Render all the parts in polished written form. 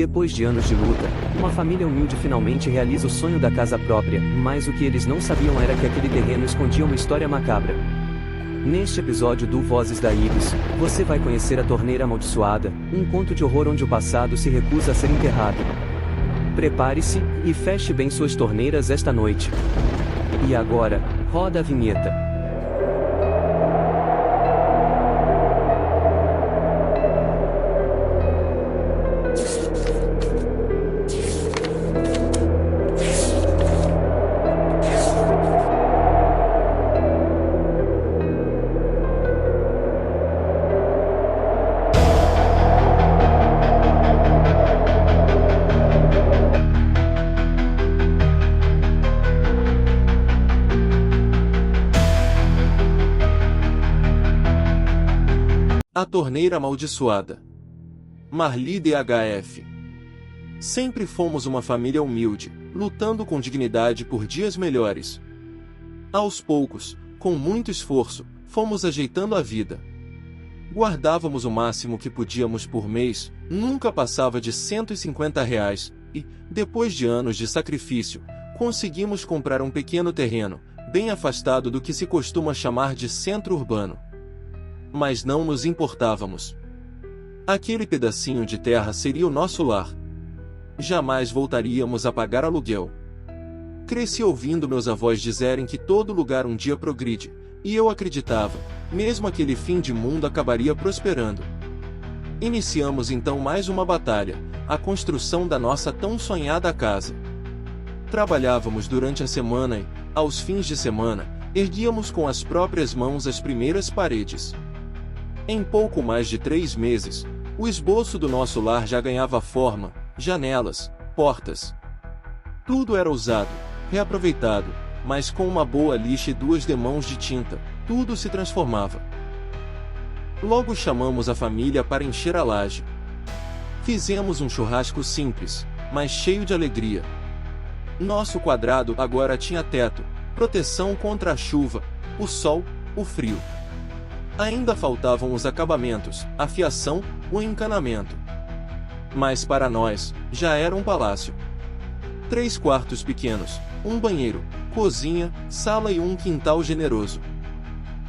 Depois de anos de luta, uma família humilde finalmente realiza o sonho da casa própria, mas o que eles não sabiam era que aquele terreno escondia uma história macabra. Neste episódio do Vozes da Ibis, você vai conhecer a Torneira Amaldiçoada, um conto de horror onde o passado se recusa a ser enterrado. Prepare-se, e feche bem suas torneiras esta noite. E agora, roda a vinheta. A Torneira Amaldiçoada. Marli DHF. Sempre fomos uma família humilde, lutando com dignidade por dias melhores. Aos poucos, com muito esforço, fomos ajeitando a vida. Guardávamos o máximo que podíamos por mês, nunca passava de R$ 150, e, depois de anos de sacrifício, conseguimos comprar um pequeno terreno, bem afastado do que se costuma chamar de centro urbano. Mas não nos importávamos. Aquele pedacinho de terra seria o nosso lar. Jamais voltaríamos a pagar aluguel. Cresci ouvindo meus avós dizerem que todo lugar um dia progride, e eu acreditava, mesmo aquele fim de mundo acabaria prosperando. Iniciamos então mais uma batalha, a construção da nossa tão sonhada casa. Trabalhávamos durante a semana e, aos fins de semana, erguíamos com as próprias mãos as primeiras paredes. Em pouco mais de 3 meses, o esboço do nosso lar já ganhava forma, janelas, portas. Tudo era usado, reaproveitado, mas com uma boa lixa e 2 demãos de tinta, tudo se transformava. Logo chamamos a família para encher a laje. Fizemos um churrasco simples, mas cheio de alegria. Nosso quadrado agora tinha teto, proteção contra a chuva, o sol, o frio. Ainda faltavam os acabamentos, a fiação, o encanamento. Mas para nós, já era um palácio. 3 quartos pequenos, um banheiro, cozinha, sala e um quintal generoso.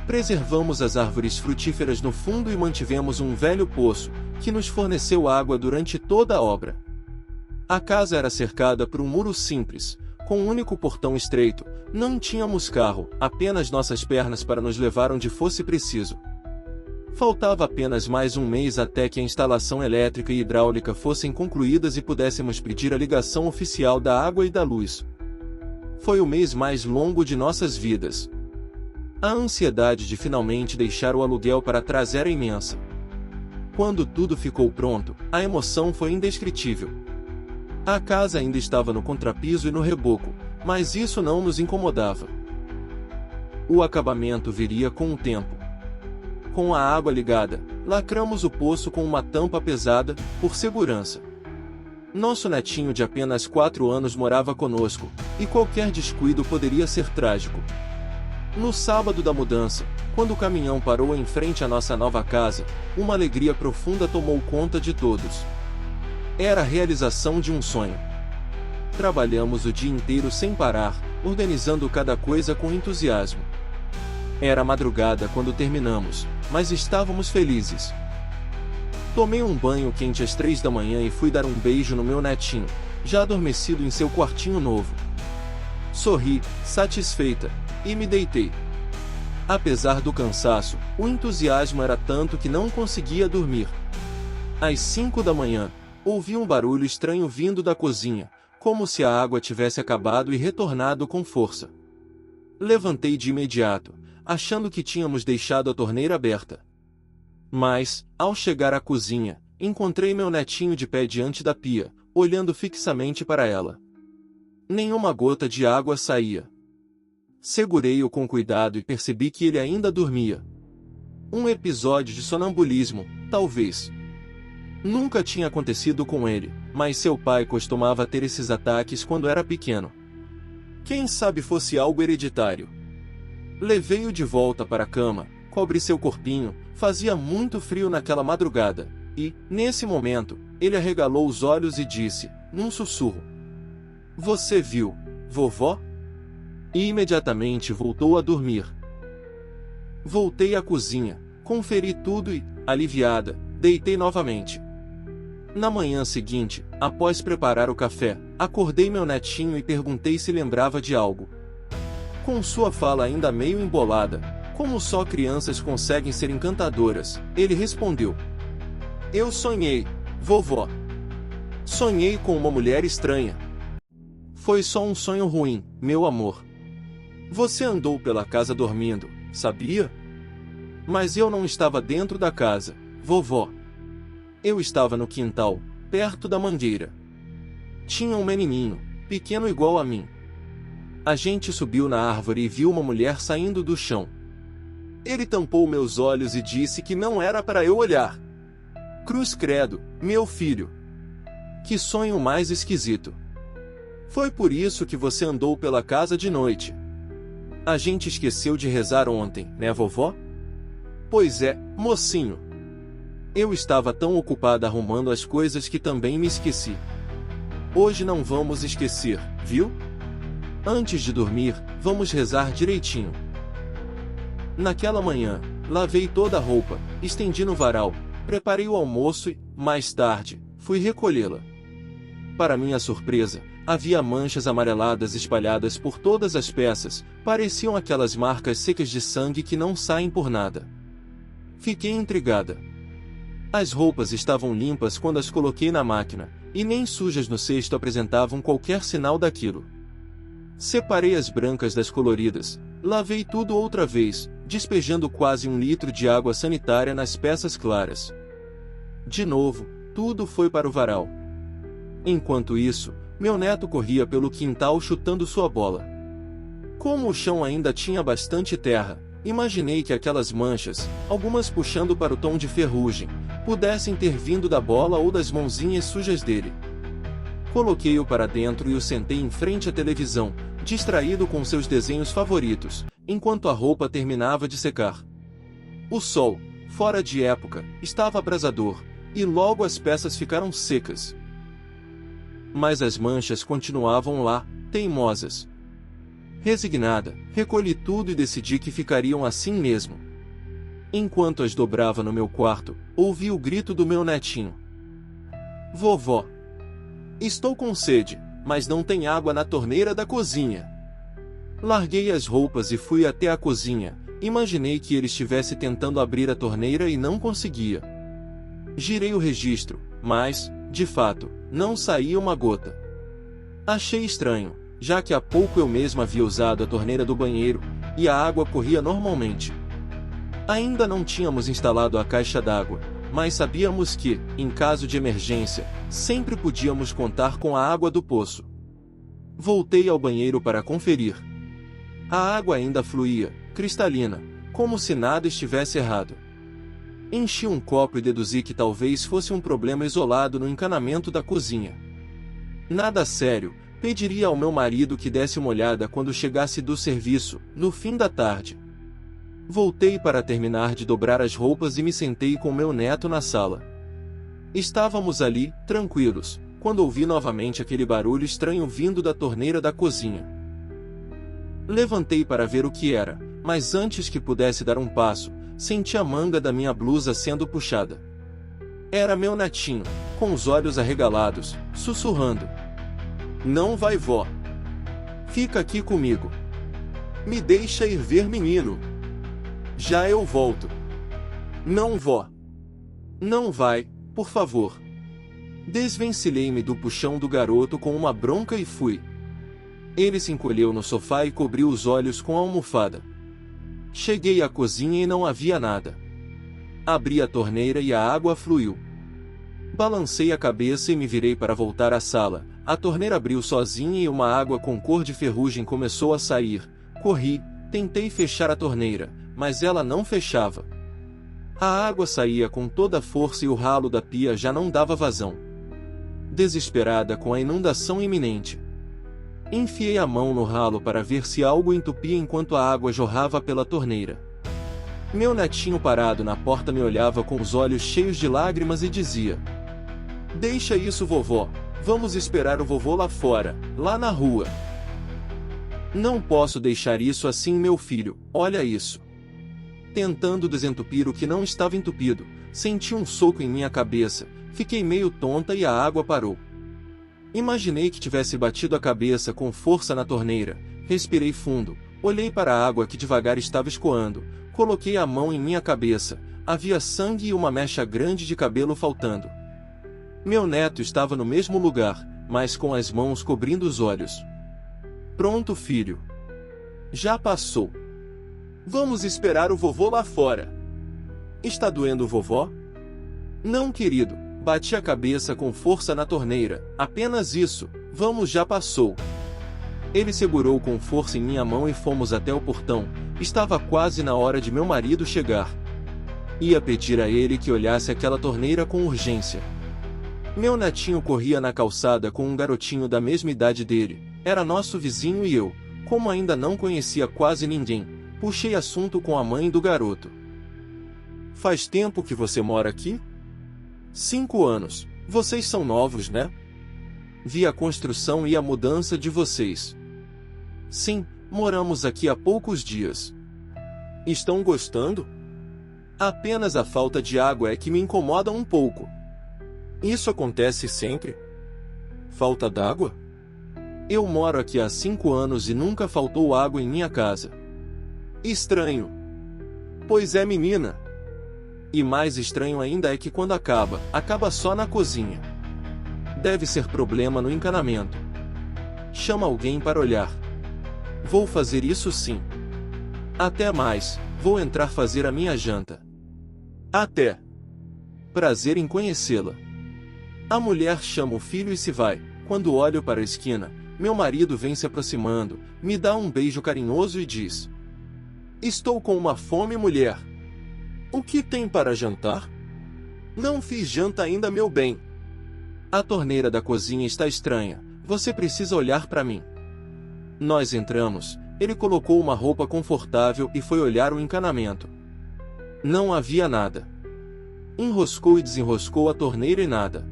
Preservamos as árvores frutíferas no fundo e mantivemos um velho poço, que nos forneceu água durante toda a obra. A casa era cercada por um muro simples, com um único portão estreito. Não tínhamos carro, apenas nossas pernas para nos levar onde fosse preciso. Faltava apenas mais um mês até que a instalação elétrica e hidráulica fossem concluídas e pudéssemos pedir a ligação oficial da água e da luz. Foi o mês mais longo de nossas vidas. A ansiedade de finalmente deixar o aluguel para trás era imensa. Quando tudo ficou pronto, a emoção foi indescritível. A casa ainda estava no contrapiso e no reboco, mas isso não nos incomodava. O acabamento viria com o tempo. Com a água ligada, lacramos o poço com uma tampa pesada, por segurança. Nosso netinho de apenas 4 anos morava conosco, e qualquer descuido poderia ser trágico. No sábado da mudança, quando o caminhão parou em frente à nossa nova casa, uma alegria profunda tomou conta de todos. Era a realização de um sonho. Trabalhamos o dia inteiro sem parar, organizando cada coisa com entusiasmo. Era madrugada quando terminamos, mas estávamos felizes. Tomei um banho quente às 3 da manhã e fui dar um beijo no meu netinho, já adormecido em seu quartinho novo. Sorri, satisfeita, e me deitei. Apesar do cansaço, o entusiasmo era tanto que não conseguia dormir. Às 5 da manhã, ouvi um barulho estranho vindo da cozinha, como se a água tivesse acabado e retornado com força. Levantei de imediato, achando que tínhamos deixado a torneira aberta. Mas, ao chegar à cozinha, encontrei meu netinho de pé diante da pia, olhando fixamente para ela. Nenhuma gota de água saía. Segurei-o com cuidado e percebi que ele ainda dormia. Um episódio de sonambulismo, talvez. Nunca tinha acontecido com ele, mas seu pai costumava ter esses ataques quando era pequeno. Quem sabe fosse algo hereditário. Levei-o de volta para a cama, cobri seu corpinho, fazia muito frio naquela madrugada, e, nesse momento, Ele arregalou os olhos e disse, num sussurro: "Você viu, vovó?" E imediatamente voltou a dormir. Voltei à cozinha, conferi tudo e, aliviada, deitei novamente. Na manhã seguinte, após preparar o café, acordei meu netinho e perguntei se lembrava de algo. Com sua fala ainda meio embolada, como só crianças conseguem ser encantadoras, ele respondeu: "Eu sonhei, vovó. Sonhei com uma mulher estranha. Foi só um sonho ruim, meu amor. Você andou pela casa dormindo, sabia? Mas eu não estava dentro da casa, vovó. Eu estava no quintal, perto da mangueira. Tinha um menininho, pequeno igual a mim. A gente subiu na árvore e viu uma mulher saindo do chão. Ele tampou meus olhos e disse que não era para eu olhar. Cruz credo, meu filho. Que sonho mais esquisito. Foi por isso que você andou pela casa de noite. A gente esqueceu de rezar ontem, né, vovó? Pois é, mocinho. Eu estava tão ocupada arrumando as coisas que também me esqueci. Hoje não vamos esquecer, viu? Antes de dormir, vamos rezar direitinho." Naquela manhã, lavei toda a roupa, estendi no varal, preparei o almoço e, mais tarde, fui recolhê-la. Para minha surpresa, havia manchas amareladas espalhadas por todas as peças, pareciam aquelas marcas secas de sangue que não saem por nada. Fiquei intrigada. As roupas estavam limpas quando as coloquei na máquina, e nem sujas no cesto apresentavam qualquer sinal daquilo. Separei as brancas das coloridas, lavei tudo outra vez, despejando quase 1 litro de água sanitária nas peças claras. De novo, tudo foi para o varal. Enquanto isso, meu neto corria pelo quintal chutando sua bola. Como o chão ainda tinha bastante terra, imaginei que aquelas manchas, algumas puxando para o tom de ferrugem, pudessem ter vindo da bola ou das mãozinhas sujas dele. Coloquei-o para dentro e o sentei em frente à televisão, distraído com seus desenhos favoritos, enquanto a roupa terminava de secar. O sol, fora de época, estava abrasador, e logo as peças ficaram secas. Mas as manchas continuavam lá, teimosas. Resignada, recolhi tudo e decidi que ficariam assim mesmo. Enquanto as dobrava no meu quarto, ouvi o grito do meu netinho. "Vovó! Estou com sede, mas não tem água na torneira da cozinha." Larguei as roupas e fui até a cozinha. Imaginei que ele estivesse tentando abrir a torneira e não conseguia. Girei o registro, mas, de fato, não saía uma gota. Achei estranho, já que há pouco eu mesmo havia usado a torneira do banheiro, e a água corria normalmente. Ainda não tínhamos instalado a caixa d'água, mas sabíamos que, em caso de emergência, sempre podíamos contar com a água do poço. Voltei ao banheiro para conferir. A água ainda fluía, cristalina, como se nada estivesse errado. Enchi um copo e deduzi que talvez fosse um problema isolado no encanamento da cozinha. Nada sério, pediria ao meu marido que desse uma olhada quando chegasse do serviço, no fim da tarde. Voltei para terminar de dobrar as roupas e me sentei com meu neto na sala. Estávamos ali, tranquilos, quando ouvi novamente aquele barulho estranho vindo da torneira da cozinha. Levantei para ver o que era, mas antes que pudesse dar um passo, senti a manga da minha blusa sendo puxada. Era meu netinho, com os olhos arregalados, sussurrando: "Não vai, vó. Fica aqui comigo. Me deixa ir ver menino. Já eu volto." "Não, vó. Não vai, por favor." Desvencilhei-me do puxão do garoto com uma bronca e fui. Ele se encolheu no sofá e cobriu os olhos com a almofada. Cheguei à cozinha e não havia nada. Abri a torneira e a água fluiu. Balancei a cabeça e me virei para voltar à sala. A torneira abriu sozinha e uma água com cor de ferrugem começou a sair. Corri, tentei fechar a torneira, mas ela não fechava. A água saía com toda a força e o ralo da pia já não dava vazão. Desesperada com a inundação iminente, enfiei a mão no ralo para ver se algo entupia enquanto a água jorrava pela torneira. Meu netinho parado na porta me olhava com os olhos cheios de lágrimas e dizia: Deixa isso, vovó. Vamos esperar o vovô lá fora, lá na rua. Não posso deixar isso assim, meu filho, olha isso. Tentando desentupir o que não estava entupido, senti um soco em minha cabeça, fiquei meio tonta e a água parou. Imaginei que tivesse batido a cabeça com força na torneira, respirei fundo, olhei para a água que devagar estava escoando, coloquei a mão em minha cabeça, havia sangue e uma mecha grande de cabelo faltando. Meu neto estava no mesmo lugar, mas com as mãos cobrindo os olhos. Pronto, filho. Já passou. Vamos esperar o vovô lá fora. Está doendo, vovó? Não, querido. Bati a cabeça com força na torneira. Apenas isso. Vamos, já passou. Ele segurou com força em minha mão e fomos até o portão. Estava quase na hora de meu marido chegar. Ia pedir a ele que olhasse aquela torneira com urgência. Meu netinho corria na calçada com um garotinho da mesma idade dele. Era nosso vizinho e eu, como ainda não conhecia quase ninguém, puxei assunto com a mãe do garoto. Faz tempo que você mora aqui? 5 anos. Vocês são novos, né? Vi a construção e a mudança de vocês. Sim, moramos aqui há poucos dias. Estão gostando? Apenas a falta de água é que me incomoda um pouco. Isso acontece sempre? Falta d'água? Eu moro aqui há 5 anos e nunca faltou água em minha casa. Estranho. Pois é, menina. E mais estranho ainda é que quando acaba só na cozinha. Deve ser problema no encanamento. Chama alguém para olhar. Vou fazer isso sim. Até mais, vou entrar fazer a minha janta. Até. Prazer em conhecê-la. A mulher chama o filho e se vai. Quando olho para a esquina, meu marido vem se aproximando, me dá um beijo carinhoso e diz: Estou com uma fome, mulher. O que tem para jantar? Não fiz janta ainda, meu bem. A torneira da cozinha está estranha, você precisa olhar para mim. Nós entramos, ele colocou uma roupa confortável e foi olhar o encanamento. Não havia nada. Enroscou e desenroscou a torneira e nada.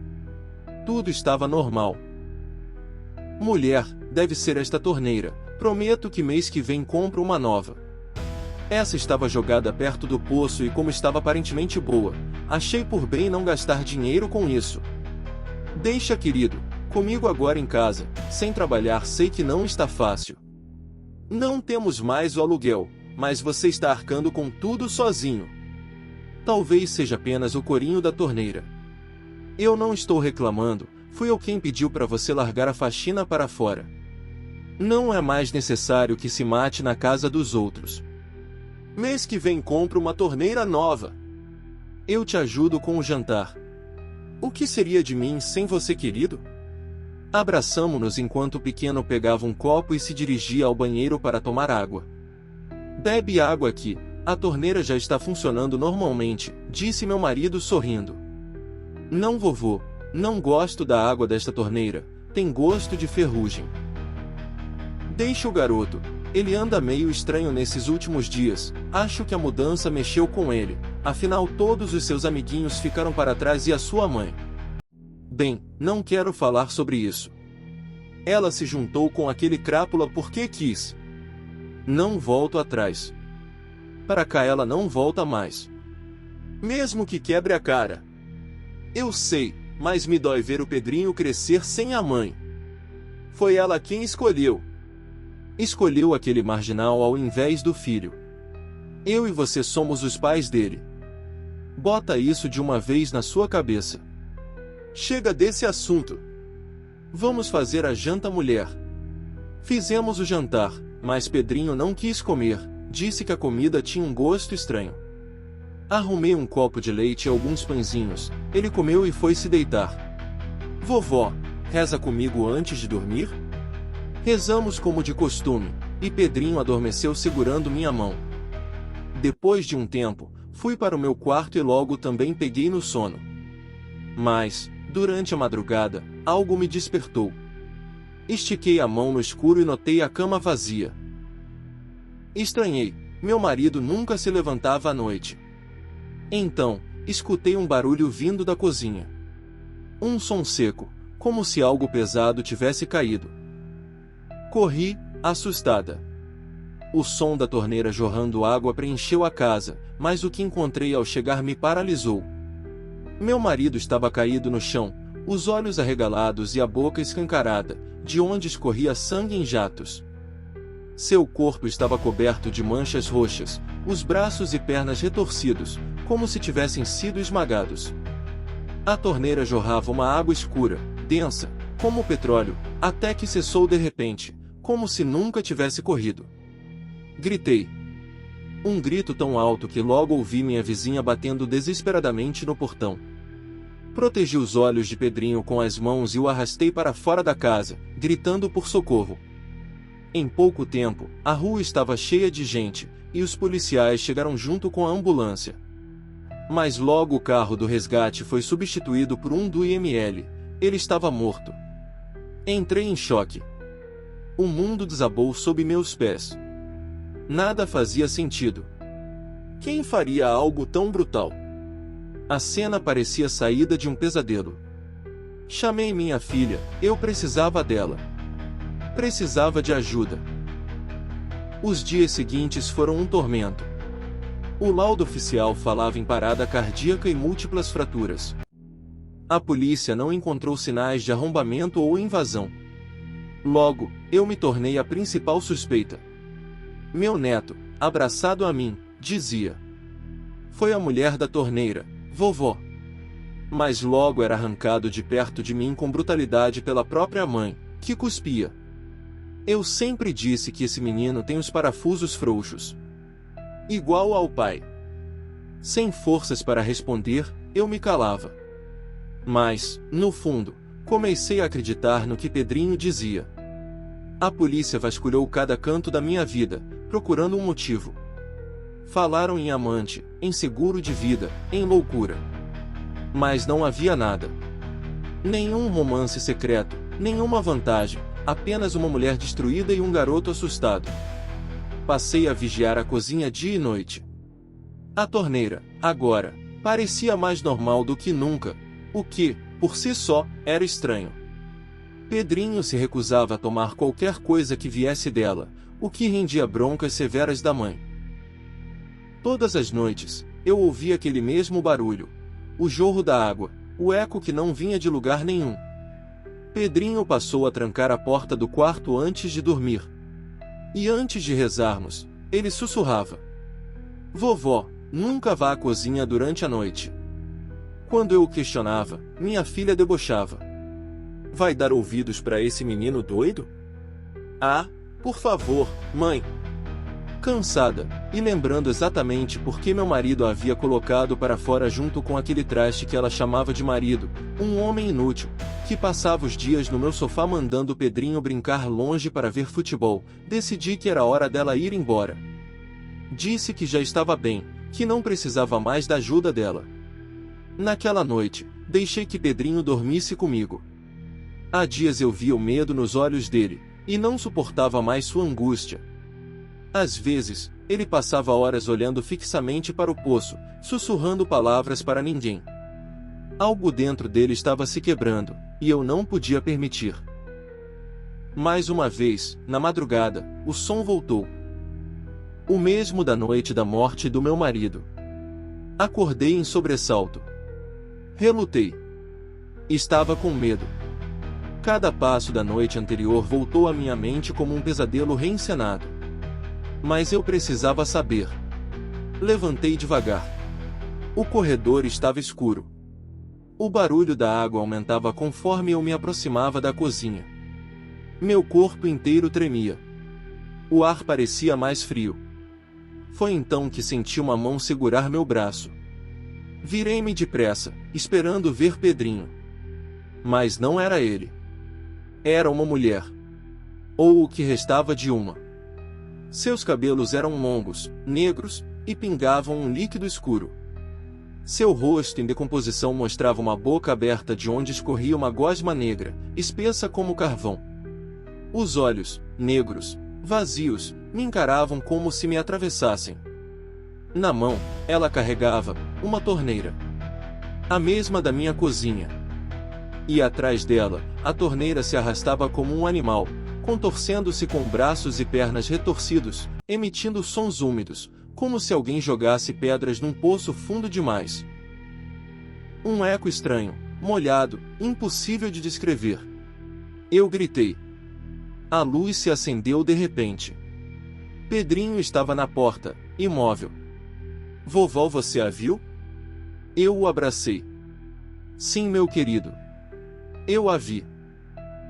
Tudo estava normal. Mulher, deve ser esta torneira, prometo que mês que vem compro uma nova. Essa estava jogada perto do poço e como estava aparentemente boa, achei por bem não gastar dinheiro com isso. Deixa, querido, comigo agora em casa, sem trabalhar sei que não está fácil. Não temos mais o aluguel, mas você está arcando com tudo sozinho. Talvez seja apenas o corinho da torneira. Eu não estou reclamando, fui eu quem pediu para você largar a faxina para fora. Não é mais necessário que se mate na casa dos outros. Mês que vem compro uma torneira nova. Eu te ajudo com o jantar. O que seria de mim sem você, querido? Abraçamo-nos enquanto o pequeno pegava um copo e se dirigia ao banheiro para tomar água. Bebe água aqui, a torneira já está funcionando normalmente, disse meu marido sorrindo. Não, vovô, não gosto da água desta torneira, tem gosto de ferrugem. Deixa o garoto, ele anda meio estranho nesses últimos dias, acho que a mudança mexeu com ele, afinal todos os seus amiguinhos ficaram para trás e a sua mãe. Bem, não quero falar sobre isso. Ela se juntou com aquele crápula porque quis. Não volto atrás. Para cá ela não volta mais. Mesmo que quebre a cara. Eu sei, mas me dói ver o Pedrinho crescer sem a mãe. Foi ela quem escolheu. Escolheu aquele marginal ao invés do filho. Eu e você somos os pais dele. Bota isso de uma vez na sua cabeça. Chega desse assunto. Vamos fazer a janta, mulher. Fizemos o jantar, mas Pedrinho não quis comer, disse que a comida tinha um gosto estranho. Arrumei um copo de leite e alguns pãezinhos, ele comeu e foi se deitar. Vovó, reza comigo antes de dormir? Rezamos como de costume, e Pedrinho adormeceu segurando minha mão. Depois de um tempo, fui para o meu quarto e logo também peguei no sono. Mas, durante a madrugada, algo me despertou. Estiquei a mão no escuro e notei a cama vazia. Estranhei, meu marido nunca se levantava à noite. Então, escutei um barulho vindo da cozinha. Um som seco, como se algo pesado tivesse caído. Corri, assustada. O som da torneira jorrando água preencheu a casa, mas o que encontrei ao chegar me paralisou. Meu marido estava caído no chão, os olhos arregalados e a boca escancarada, de onde escorria sangue em jatos. Seu corpo estava coberto de manchas roxas, os braços e pernas retorcidos, como se tivessem sido esmagados. A torneira jorrava uma água escura, densa, como petróleo, até que cessou de repente, como se nunca tivesse corrido. Gritei. Um grito tão alto que logo ouvi minha vizinha batendo desesperadamente no portão. Protegi os olhos de Pedrinho com as mãos e o arrastei para fora da casa, gritando por socorro. Em pouco tempo, a rua estava cheia de gente, e os policiais chegaram junto com a ambulância. Mas logo o carro do resgate foi substituído por um do IML. Ele estava morto. Entrei em choque. O mundo desabou sob meus pés. Nada fazia sentido. Quem faria algo tão brutal? A cena parecia saída de um pesadelo. Chamei minha filha, eu precisava dela. Precisava de ajuda. Os dias seguintes foram um tormento. O laudo oficial falava em parada cardíaca e múltiplas fraturas. A polícia não encontrou sinais de arrombamento ou invasão. Logo, eu me tornei a principal suspeita. Meu neto, abraçado a mim, dizia: "Foi a mulher da torneira, vovó." Mas logo era arrancado de perto de mim com brutalidade pela própria mãe, que cuspia. Eu sempre disse que esse menino tem os parafusos frouxos. Igual ao pai. Sem forças para responder, eu me calava. Mas, no fundo, comecei a acreditar no que Pedrinho dizia. A polícia vasculhou cada canto da minha vida, procurando um motivo. Falaram em amante, em seguro de vida, em loucura. Mas não havia nada. Nenhum romance secreto, nenhuma vantagem, apenas uma mulher destruída e um garoto assustado. Passei a vigiar a cozinha dia e noite. A torneira, agora, parecia mais normal do que nunca, o que, por si só, era estranho. Pedrinho se recusava a tomar qualquer coisa que viesse dela, o que rendia broncas severas da mãe. Todas as noites, eu ouvia aquele mesmo barulho, o jorro da água, o eco que não vinha de lugar nenhum. Pedrinho passou a trancar a porta do quarto antes de dormir. E antes de rezarmos, ele sussurrava: "Vovó, nunca vá à cozinha durante a noite." Quando eu o questionava, minha filha debochava: "Vai dar ouvidos para esse menino doido?" "Ah, por favor, mãe." Cansada, e lembrando exatamente por que meu marido a havia colocado para fora junto com aquele traste que ela chamava de marido, um homem inútil, que passava os dias no meu sofá mandando Pedrinho brincar longe para ver futebol, decidi que era hora dela ir embora. Disse que já estava bem, que não precisava mais da ajuda dela. Naquela noite, deixei que Pedrinho dormisse comigo. Há dias eu via o medo nos olhos dele, e não suportava mais sua angústia. Às vezes, ele passava horas olhando fixamente para o poço, sussurrando palavras para ninguém. Algo dentro dele estava se quebrando, e eu não podia permitir. Mais uma vez, na madrugada, o som voltou. O mesmo da noite da morte do meu marido. Acordei em sobressalto. Relutei. Estava com medo. Cada passo da noite anterior voltou à minha mente como um pesadelo reencenado. Mas eu precisava saber. Levantei devagar. O corredor estava escuro. O barulho da água aumentava conforme eu me aproximava da cozinha. Meu corpo inteiro tremia. O ar parecia mais frio. Foi então que senti uma mão segurar meu braço. Virei-me depressa, esperando ver Pedrinho. Mas não era ele. Era uma mulher. Ou o que restava de uma. Seus cabelos eram longos, negros, e pingavam um líquido escuro. Seu rosto em decomposição mostrava uma boca aberta de onde escorria uma gosma negra, espessa como carvão. Os olhos, negros, vazios, me encaravam como se me atravessassem. Na mão, ela carregava uma torneira. A mesma da minha cozinha. E atrás dela, a torneira se arrastava como um animal, contorcendo-se com braços e pernas retorcidos, emitindo sons úmidos, como se alguém jogasse pedras num poço fundo demais. Um eco estranho, molhado, impossível de descrever. Eu gritei. A luz se acendeu de repente. Pedrinho estava na porta, imóvel. Vovó, você a viu? Eu o abracei. Sim, meu querido. Eu a vi.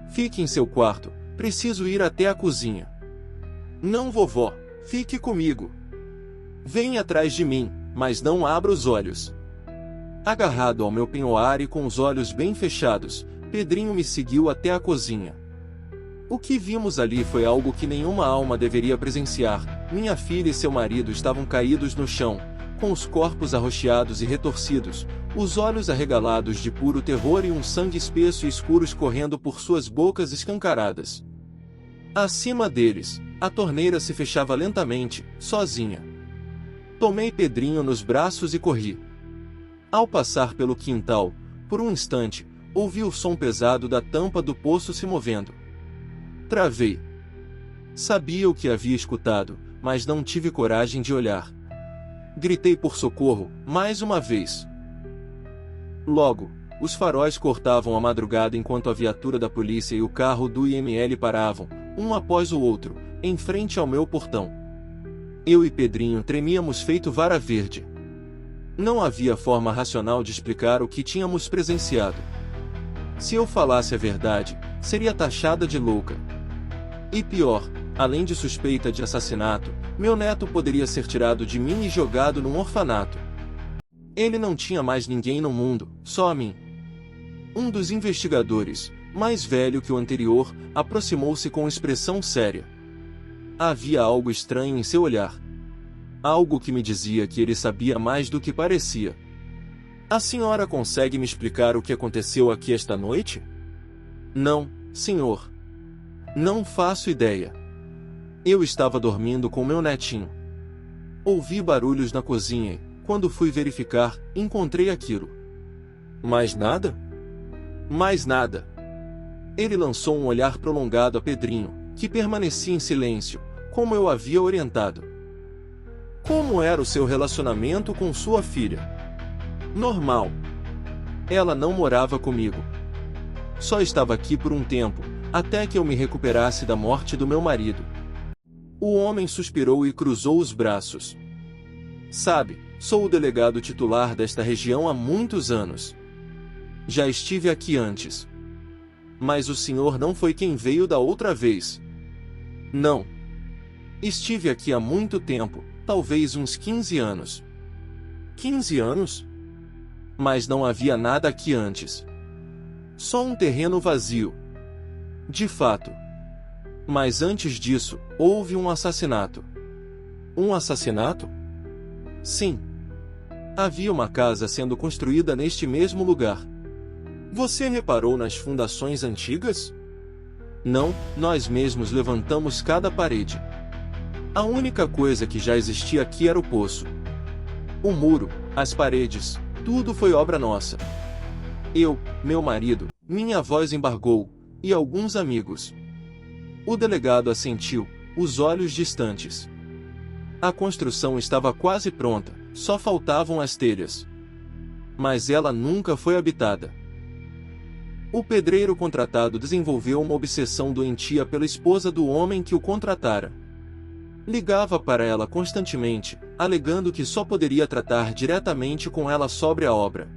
Fique em seu quarto, preciso ir até a cozinha. Não, vovó, fique comigo. Venha atrás de mim, mas não abra os olhos. Agarrado ao meu penhoar e com os olhos bem fechados, Pedrinho me seguiu até a cozinha. O que vimos ali foi algo que nenhuma alma deveria presenciar. Minha filha e seu marido estavam caídos no chão, com os corpos arroxeados e retorcidos, os olhos arregalados de puro terror e um sangue espesso e escuro escorrendo por suas bocas escancaradas. Acima deles, a torneira se fechava lentamente, sozinha. Tomei Pedrinho nos braços e corri. Ao passar pelo quintal, por um instante, ouvi o som pesado da tampa do poço se movendo. Travei. Sabia o que havia escutado, mas não tive coragem de olhar. Gritei por socorro, mais uma vez. Logo, os faróis cortavam a madrugada enquanto a viatura da polícia e o carro do IML paravam, um após o outro, em frente ao meu portão. Eu e Pedrinho tremíamos feito vara verde. Não havia forma racional de explicar o que tínhamos presenciado. Se eu falasse a verdade, seria taxada de louca. E pior, além de suspeita de assassinato, meu neto poderia ser tirado de mim e jogado num orfanato. Ele não tinha mais ninguém no mundo, só a mim. Um dos investigadores, mais velho que o anterior, aproximou-se com expressão séria. Havia algo estranho em seu olhar. Algo que me dizia que ele sabia mais do que parecia. A senhora consegue me explicar o que aconteceu aqui esta noite? Não, senhor. Não faço ideia. Eu estava dormindo com meu netinho. Ouvi barulhos na cozinha e, quando fui verificar, encontrei aquilo. Mais nada? Mais nada. Ele lançou um olhar prolongado a Pedrinho, que permanecia em silêncio, como eu havia orientado. Como era o seu relacionamento com sua filha? Normal. Ela não morava comigo. Só estava aqui por um tempo, até que eu me recuperasse da morte do meu marido. O homem suspirou e cruzou os braços. Sabe, sou o delegado titular desta região há muitos anos. Já estive aqui antes. Mas o senhor não foi quem veio da outra vez. Não. Estive aqui há muito tempo, talvez uns 15 anos. 15 anos? Mas não havia nada aqui antes. Só um terreno vazio. De fato. Mas antes disso, houve um assassinato. Um assassinato? Sim. Havia uma casa sendo construída neste mesmo lugar. Você reparou nas fundações antigas? Não, nós mesmos levantamos cada parede. A única coisa que já existia aqui era o poço. O muro, as paredes, tudo foi obra nossa. Eu, meu marido, minha voz embargou, e alguns amigos. O delegado assentiu, os olhos distantes. A construção estava quase pronta, só faltavam as telhas. Mas ela nunca foi habitada. O pedreiro contratado desenvolveu uma obsessão doentia pela esposa do homem que o contratara. Ligava para ela constantemente, alegando que só poderia tratar diretamente com ela sobre a obra.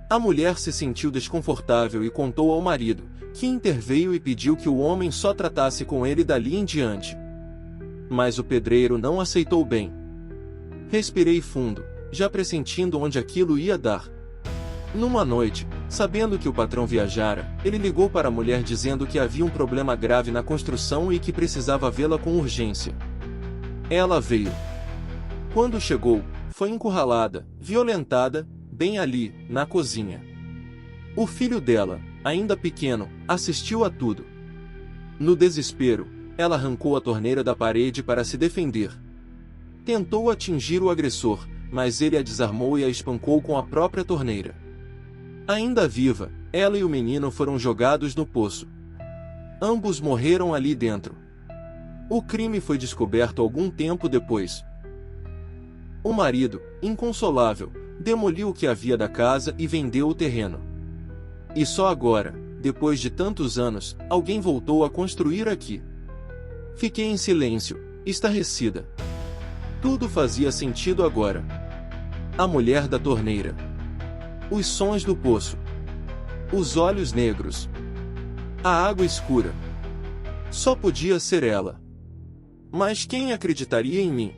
A mulher se sentiu desconfortável e contou ao marido, que interveio e pediu que o homem só tratasse com ele dali em diante. Mas o pedreiro não aceitou bem. Respirei fundo, já pressentindo onde aquilo ia dar. Numa noite, sabendo que o patrão viajara, ele ligou para a mulher dizendo que havia um problema grave na construção e que precisava vê-la com urgência. Ela veio. Quando chegou, foi encurralada, violentada, bem ali, na cozinha. O filho dela, ainda pequeno, assistiu a tudo. No desespero, ela arrancou a torneira da parede para se defender. Tentou atingir o agressor, mas ele a desarmou e a espancou com a própria torneira. Ainda viva, Ela e o menino foram jogados no poço. Ambos morreram ali dentro. O crime foi descoberto algum tempo depois. O marido, inconsolável, demoliu o que havia da casa e vendeu o terreno. E só agora, depois de tantos anos, alguém voltou a construir aqui. Fiquei em silêncio, estarrecida. Tudo fazia sentido agora. A mulher da torneira. Os sons do poço. Os olhos negros. A água escura. Só podia ser ela. Mas quem acreditaria em mim?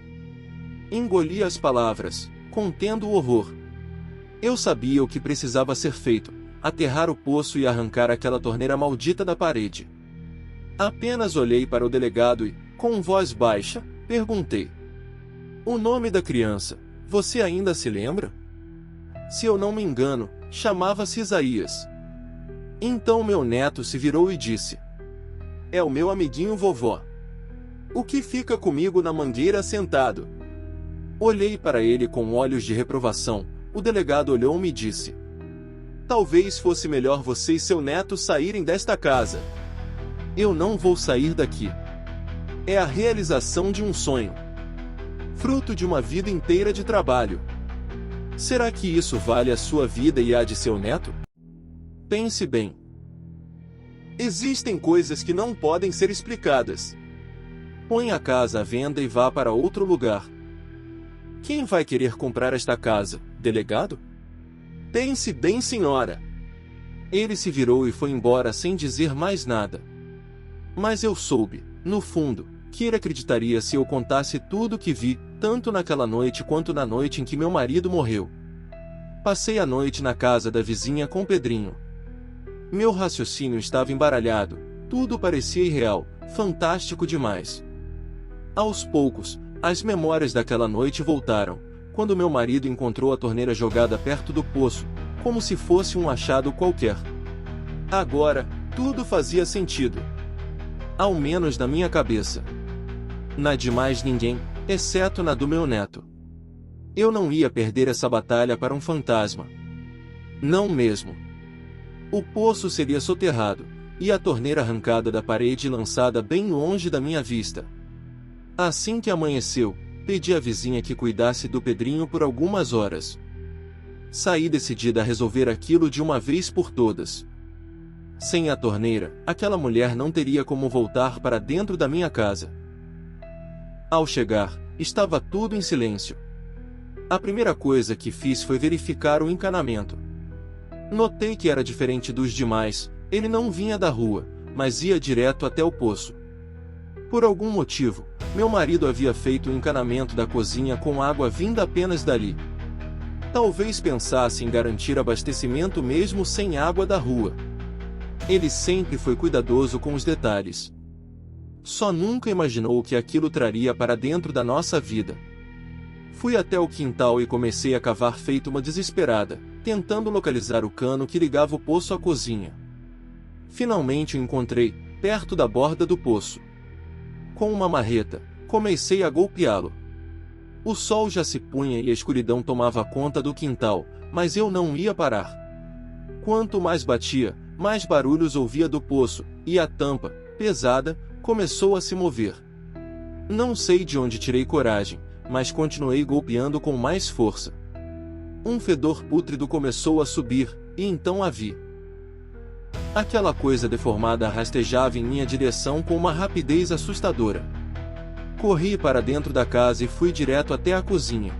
Engoli as palavras, contendo o horror. Eu sabia o que precisava ser feito: aterrar o poço e arrancar aquela torneira maldita da parede. Apenas olhei para o delegado e, com voz baixa, perguntei: "O nome da criança, você ainda se lembra?" Se eu não me engano, chamava-se Isaías. Então meu neto se virou e disse: "É o meu amiguinho vovó. O que fica comigo na mangueira sentado?" Olhei para ele com olhos de reprovação. O delegado olhou-me e disse: "Talvez fosse melhor você e seu neto saírem desta casa." Eu não vou sair daqui. É a realização de um sonho. Fruto de uma vida inteira de trabalho. Será que isso vale a sua vida e a de seu neto? Pense bem. Existem coisas que não podem ser explicadas. Põe a casa à venda e vá para outro lugar. Quem vai querer comprar esta casa, delegado? Pense bem, senhora. Ele se virou e foi embora sem dizer mais nada. Mas eu soube, no fundo, que ele acreditaria se eu contasse tudo o que vi, tanto naquela noite quanto na noite em que meu marido morreu. Passei a noite na casa da vizinha com Pedrinho. Meu raciocínio estava embaralhado, tudo parecia irreal, fantástico demais. Aos poucos, as memórias daquela noite voltaram, quando meu marido encontrou a torneira jogada perto do poço, como se fosse um achado qualquer. Agora, tudo fazia sentido. Ao menos na minha cabeça. Na de mais ninguém, exceto na do meu neto. Eu não ia perder essa batalha para um fantasma. Não mesmo. O poço seria soterrado, e a torneira arrancada da parede e lançada bem longe da minha vista. Assim que amanheceu, pedi à vizinha que cuidasse do Pedrinho por algumas horas. Saí decidida a resolver aquilo de uma vez por todas. Sem a torneira, aquela mulher não teria como voltar para dentro da minha casa. Ao chegar, estava tudo em silêncio. A primeira coisa que fiz foi verificar o encanamento. Notei que era diferente dos demais, ele não vinha da rua, mas ia direto até o poço. Por algum motivo, meu marido havia feito o encanamento da cozinha com água vinda apenas dali. Talvez pensasse em garantir abastecimento mesmo sem água da rua. Ele sempre foi cuidadoso com os detalhes. Só nunca imaginou o que aquilo traria para dentro da nossa vida. Fui até o quintal e comecei a cavar feito uma desesperada, tentando localizar o cano que ligava o poço à cozinha. Finalmente o encontrei, perto da borda do poço. Com uma marreta, comecei a golpeá-lo. O sol já se punha e a escuridão tomava conta do quintal, mas eu não ia parar. Quanto mais batia, mais barulhos ouvia do poço, e a tampa, pesada, começou a se mover. Não sei de onde tirei coragem, mas continuei golpeando com mais força. Um fedor pútrido começou a subir, e então a vi. Aquela coisa deformada rastejava em minha direção com uma rapidez assustadora. Corri para dentro da casa e fui direto até a cozinha.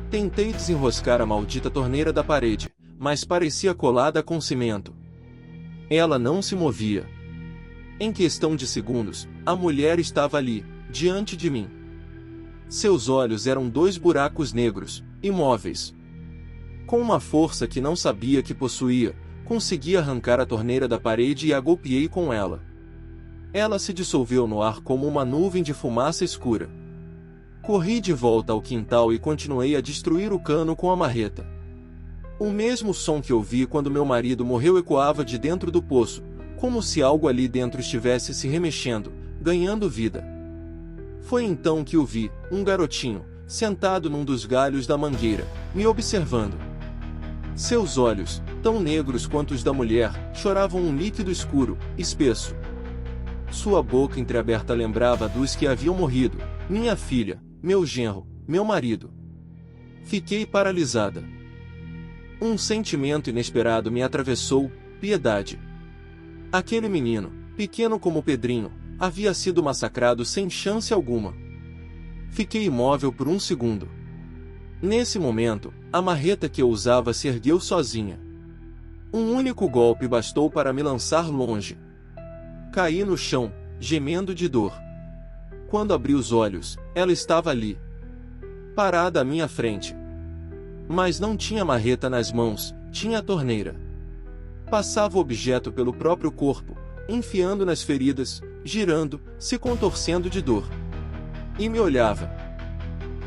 Tentei desenroscar a maldita torneira da parede, mas parecia colada com cimento. Ela não se movia. Em questão de segundos, a mulher estava ali, diante de mim. Seus olhos eram 2 buracos negros, imóveis. Com uma força que não sabia que possuía, consegui arrancar a torneira da parede e a golpeei com ela. Ela se dissolveu no ar como uma nuvem de fumaça escura. Corri de volta ao quintal e continuei a destruir o cano com a marreta. O mesmo som que ouvi quando meu marido morreu ecoava de dentro do poço, como se algo ali dentro estivesse se remexendo, ganhando vida. Foi então que o vi, um garotinho, sentado num dos galhos da mangueira, me observando. Seus olhos, tão negros quanto os da mulher, choravam um líquido escuro, espesso. Sua boca entreaberta lembrava dos que haviam morrido, minha filha, meu genro, meu marido. Fiquei paralisada. Um sentimento inesperado me atravessou, piedade. Aquele menino, pequeno como Pedrinho, havia sido massacrado sem chance alguma. Fiquei imóvel por um segundo. Nesse momento, a marreta que eu usava se ergueu sozinha. Um único golpe bastou para me lançar longe. Caí no chão, gemendo de dor. Quando abri os olhos, ela estava ali, parada à minha frente. Mas não tinha marreta nas mãos, tinha a torneira. Passava o objeto pelo próprio corpo, enfiando nas feridas, girando, se contorcendo de dor. E me olhava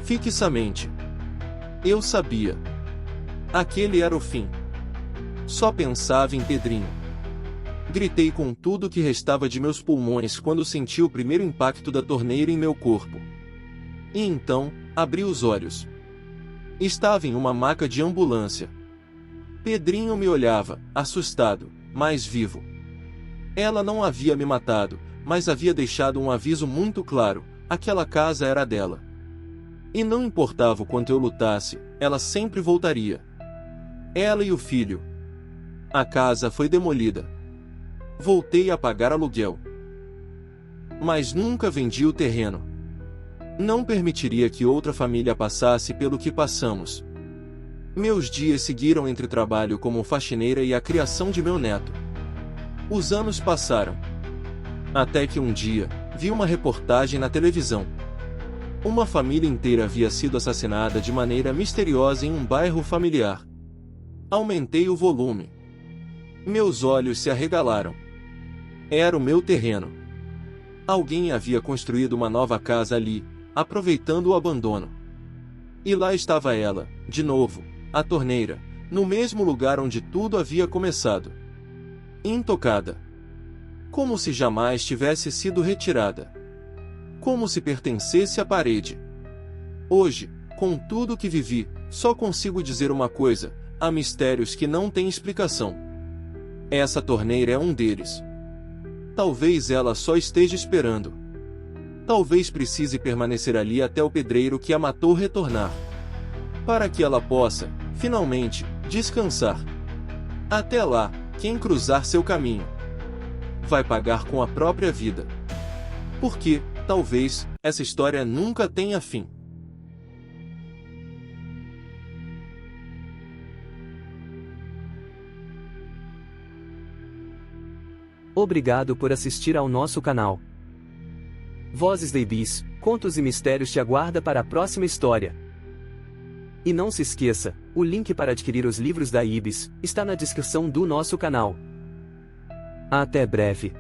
fixamente. Eu sabia. Aquele era o fim. Só pensava em Pedrinho. Gritei com tudo que restava de meus pulmões quando senti o primeiro impacto da torneira em meu corpo. E então, abri os olhos. Estava em uma maca de ambulância. Pedrinho me olhava, assustado, mas vivo. Ela não havia me matado, mas havia deixado um aviso muito claro: aquela casa era dela. E não importava o quanto eu lutasse, ela sempre voltaria. Ela e o filho. A casa foi demolida. Voltei a pagar aluguel. Mas nunca vendi o terreno. Não permitiria que outra família passasse pelo que passamos. Meus dias seguiram entre trabalho como faxineira e a criação de meu neto. Os anos passaram. Até que um dia, vi uma reportagem na televisão. Uma família inteira havia sido assassinada de maneira misteriosa em um bairro familiar. Aumentei o volume. Meus olhos se arregalaram. Era o meu terreno. Alguém havia construído uma nova casa ali, aproveitando o abandono. E lá estava ela, de novo, a torneira, no mesmo lugar onde tudo havia começado. Intocada. Como se jamais tivesse sido retirada. Como se pertencesse à parede. Hoje, com tudo que vivi, só consigo dizer uma coisa: há mistérios que não têm explicação. Essa torneira é um deles. Talvez ela só esteja esperando. Talvez precise permanecer ali até o pedreiro que a matou retornar. Para que ela possa, finalmente, descansar. Até lá, quem cruzar seu caminho vai pagar com a própria vida. Porque, talvez, essa história nunca tenha fim. Obrigado por assistir ao nosso canal. Vozes da Ibis, contos e mistérios te aguarda para a próxima história. E não se esqueça, o link para adquirir os livros da Ibis está na descrição do nosso canal. Até breve.